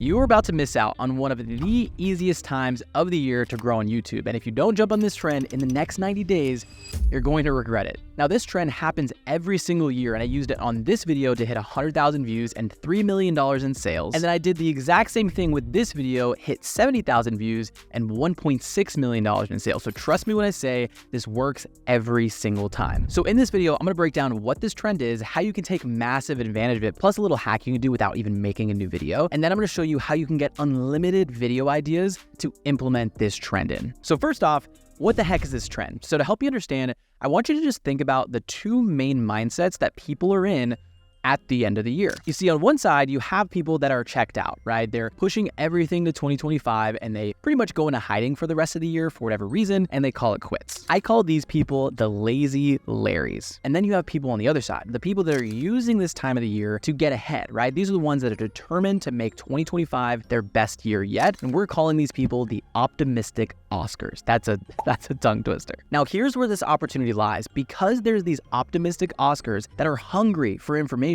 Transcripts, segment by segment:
You're about to miss out on one of the easiest times of the year to grow on YouTube. And if you don't jump on this trend in the next 90 days, you're going to regret it. Now, this trend happens every single year, and I used it on this video to hit 100,000 views and $3 million in sales. And then I did the exact same thing with this video, hit 70,000 views and $1.6 million in sales. So trust me when I say this works every single time. So in this video, I'm gonna break down what this trend is, how you can take massive advantage of it, plus a little hack you can do without even making a new video. And then I'm gonna show you how you can get unlimited video ideas to implement this trend in. So first off, what the heck is this trend? So to help you understand, I want you to just think about the two main mindsets that people are in at the end of the year. You see, on one side, you have people that are checked out, right? They're pushing everything to 2025 and they pretty much go into hiding for the rest of the year for whatever reason, and they call it quits. I call these people the lazy Larrys. And then you have people on the other side, the people that are using this time of the year to get ahead, right? These are the ones that are determined to make 2025 their best year yet. And we're calling these people the optimistic Oscars. That's a tongue twister. Now, here's where this opportunity lies. Because there's these optimistic Oscars that are hungry for information,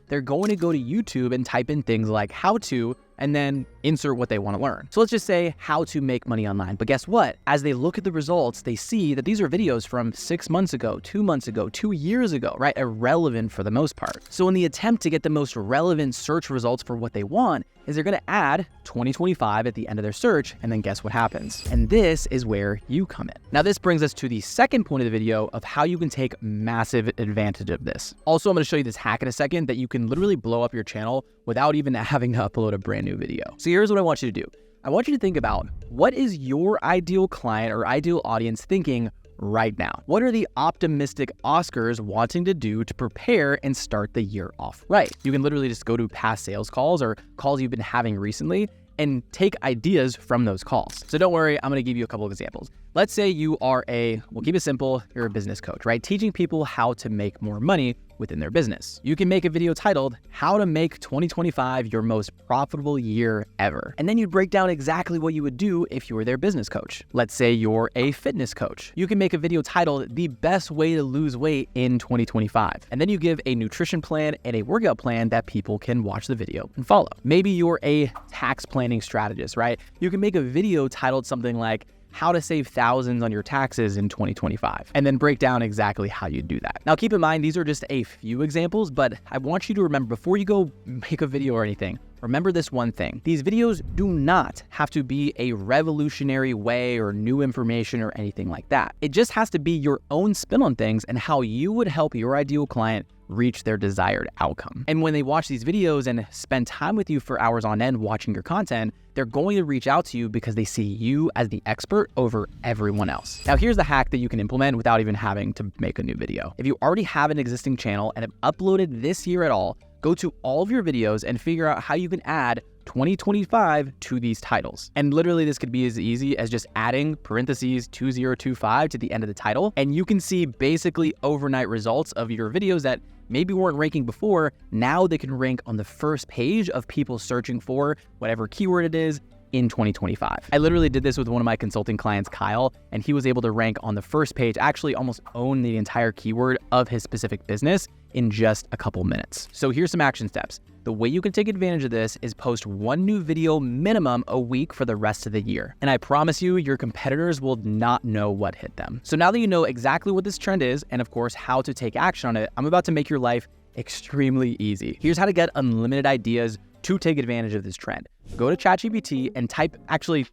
they're going to go to YouTube and type in things like how to, and then insert what they want to learn. So let's just say how to make money online. But guess what? As they look at the results, they see that these are videos from 6 months ago, 2 months ago, 2 years ago, right? Irrelevant for the most part. So in the attempt to get the most relevant search results for what they want, is they're going to add 2025 at the end of their search, and then guess what happens? And this is where you come in. Now, this brings us to the second point of the video of how you can take massive advantage of this. Also, I'm going to show you this hack in a second that you can literally blow up your channel without even having to upload a brand new video. So here's what I want you to do. I want you to think about what is your ideal client or ideal audience thinking right now? What are the optimistic Oscars wanting to do to prepare and start the year off right? You can literally just go to past sales calls or calls you've been having recently and take ideas from those calls. So don't worry, I'm gonna give you a couple of examples. Let's say you are we'll keep it simple, you're a business coach, right? Teaching people how to make more money within their business. You can make a video titled, How to Make 2025 Your Most Profitable Year Ever. And then you'd break down exactly what you would do if you were their business coach. Let's say you're a fitness coach. You can make a video titled, The Best Way to Lose Weight in 2025. And then you give a nutrition plan and a workout plan that people can watch the video and follow. Maybe you're a tax planning strategist, right? You can make a video titled something like, How to Save Thousands on Your Taxes in 2025, and then break down exactly how you do that. Now, keep in mind, these are just a few examples, but I want you to remember before you go make a video or anything, remember this one thing. These videos do not have to be a revolutionary way or new information or anything like that. It just has to be your own spin on things and how you would help your ideal client reach their desired outcome. And when they watch these videos and spend time with you for hours on end watching your content, they're going to reach out to you because they see you as the expert over everyone else. Now, here's the hack that you can implement without even having to make a new video. If you already have an existing channel and have uploaded this year at all, go to all of your videos and figure out how you can add 2025 to these titles. And literally this could be as easy as just adding parentheses 2025 to the end of the title. And you can see basically overnight results of your videos that maybe weren't ranking before. Now they can rank on the first page of people searching for whatever keyword it is in 2025. I literally did this with one of my consulting clients, Kyle, and he was able to rank on the first page, actually almost own the entire keyword of his specific business in just a couple minutes. So here's some action steps. The way you can take advantage of this is post one new video minimum a week for the rest of the year. And I promise you, your competitors will not know what hit them. So now that you know exactly what this trend is, and of course, how to take action on it, I'm about to make your life extremely easy. Here's how to get unlimited ideas to take advantage of this trend. Go to ChatGPT and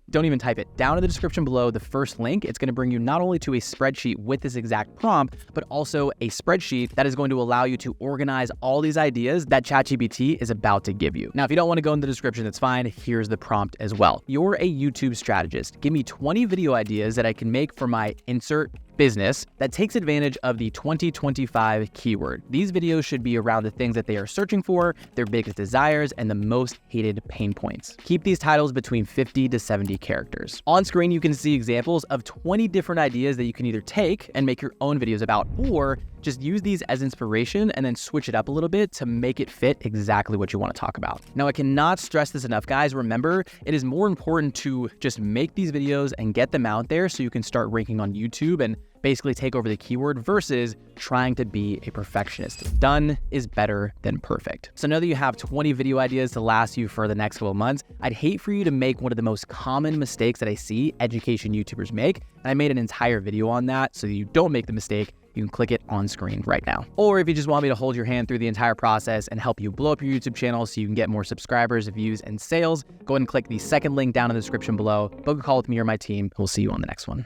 don't even type it. Down in the description below, the first link, it's gonna bring you not only to a spreadsheet with this exact prompt, but also a spreadsheet that is going to allow you to organize all these ideas that ChatGPT is about to give you. Now, if you don't wanna go in the description, that's fine. Here's the prompt as well. You're a YouTube strategist. Give me 20 video ideas that I can make for my insert business that takes advantage of the 2025 keyword. These videos should be around the things that they are searching for, their biggest desires, and the most hated pain points. Keep these titles between 50 to 70 characters. On screen, you can see examples of 20 different ideas that you can either take and make your own videos about, or just use these as inspiration and then switch it up a little bit to make it fit exactly what you want to talk about. Now, I cannot stress this enough, guys. Remember, it is more important to just make these videos and get them out there so you can start ranking on YouTube and basically take over the keyword versus trying to be a perfectionist. Done is better than perfect. So now that you have 20 video ideas to last you for the next couple of months, I'd hate for you to make one of the most common mistakes that I see education YouTubers make. And I made an entire video on that so that you don't make the mistake. You can click it on screen right now. Or if you just want me to hold your hand through the entire process and help you blow up your YouTube channel so you can get more subscribers, views, and sales, go ahead and click the second link down in the description below. Book a call with me or my team. We'll see you on the next one.